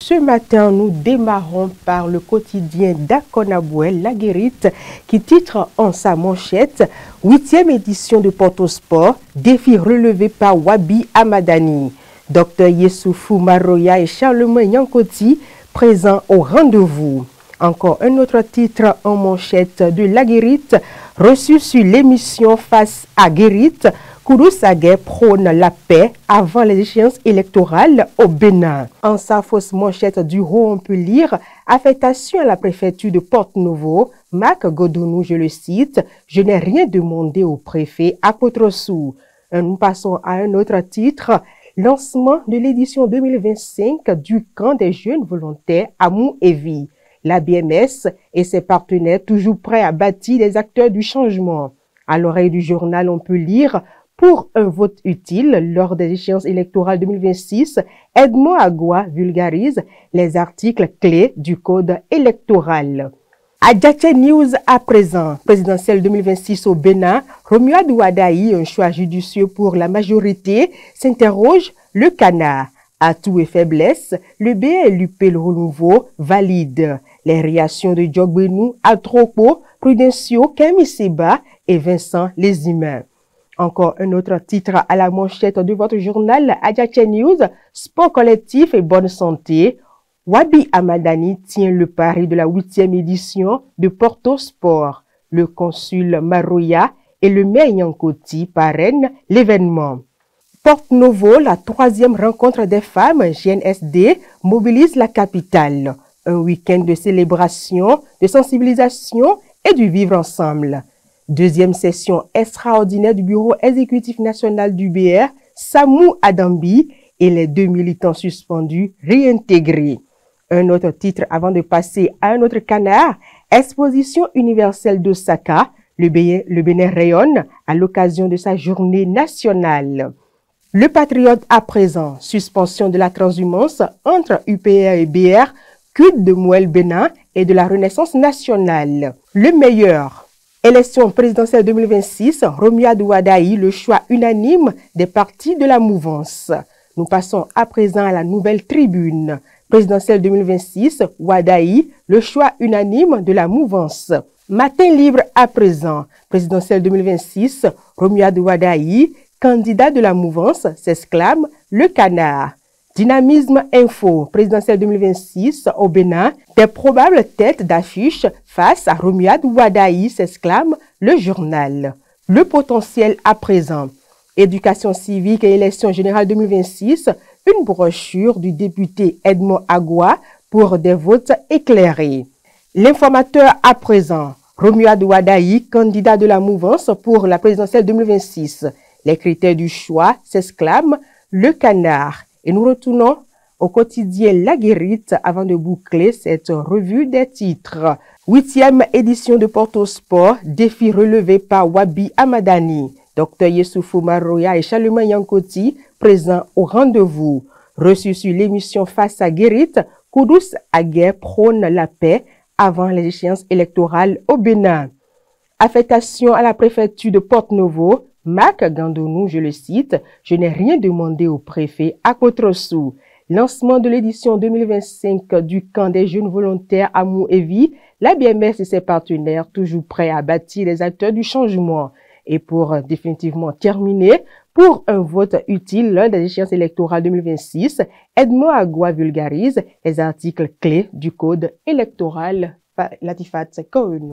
Ce matin, nous démarrons par le quotidien d'Akonabouel, La Guérite, qui titre en sa manchette « 8e édition de Porto Sport, défi relevé par Wabi Amadani ». Dr Yessoufou Maroya et Charlemagne Yankoti présents au rendez-vous. Encore un autre titre en manchette de La Guérite, reçu sur l'émission Face à Guérite, Koudous Aguer prône la paix avant les échéances électorales au Bénin. En sa fausse manchette du Haut, on peut lire « Affectation à la préfecture de Porte-Nouveau, Marc Godonou, je le cite, « Je n'ai rien demandé au préfet à Cotrosou ». Nous passons à un autre titre, « Lancement de l'édition 2025 du camp des jeunes volontaires à Mou-Evi ». La BMS et ses partenaires toujours prêts à bâtir les acteurs du changement. À l'oreille du journal, on peut lire « Pour un vote utile lors des échéances électorales 2026, Edmond Agua vulgarise les articles clés du code électoral. » Adjache News à présent, présidentielle 2026 au Bénin, Romuald Ouadaï, un choix judicieux pour la majorité, s'interroge le canard. Atouts et faiblesses, le BLUP le renouveau valide. Les réactions de Djogbenou, Atropo, Prudencio, Camille Seba et Vincent Les Humains. Encore un autre titre à la manchette de votre journal Adjache News, sport collectif et bonne santé. Wabi Amadani tient le pari de la 8e édition de Porto Sport. Le consul Maroya et le maire Yankoti parrainent l'événement. Porte-Nouveau, la 3e rencontre des femmes GNSD, mobilise la capitale. Un week-end de célébration, de sensibilisation et du vivre ensemble. 2e session extraordinaire du bureau exécutif national du BR, Samou Adambi et les 2 militants suspendus réintégrés. Un autre titre avant de passer à un autre canard, exposition universelle d'Osaka, le Bénin rayonne à l'occasion de sa journée nationale. Le Patriote à présent, suspension de la transhumance entre UPR et BR, quid de Mouel Bénin et de la Renaissance nationale. Le meilleur, élection présidentielle 2026, Romuald Ouadaï, le choix unanime des partis de la mouvance. Nous passons à présent à la nouvelle tribune. Présidentielle 2026, Ouadaï, le choix unanime de la mouvance. Matin libre à présent, présidentielle 2026, Romuald Ouadaï, candidat de la mouvance, s'exclame le canard. Dynamisme Info, présidentielle 2026 au Bénin, des probables têtes d'affiche face à Romuald Ouadaï, s'exclame le journal. Le potentiel à présent. Éducation civique et élection générale 2026, une brochure du député Edmond Agua pour des votes éclairés. L'informateur à présent. Romuald Ouadaï, candidat de la mouvance pour la présidentielle 2026. Les critères du choix, s'exclame le canard. Et nous retournons au quotidien La Guérite avant de boucler cette revue des titres. 8e édition de Porto Sport, défi relevé par Wabi Amadani. Dr Yessoufou Maroya et Charlemagne Yankoti présents au rendez-vous. Reçu sur l'émission Face à Guérite, Koudous Aguer prône la paix avant les échéances électorales au Bénin. Affectation à la préfecture de Porte-Nouveau, Marc Godonou, je le cite, « Je n'ai rien demandé au préfet à Cotrosou ». Lancement de l'édition 2025 du camp des jeunes volontaires à Mou-Evi, la BMS et ses partenaires toujours prêts à bâtir les acteurs du changement. Et pour définitivement terminer, pour un vote utile lors des échéances électorales 2026, Edmond Agua vulgarise les articles clés du code électoral. Latifat Kounou.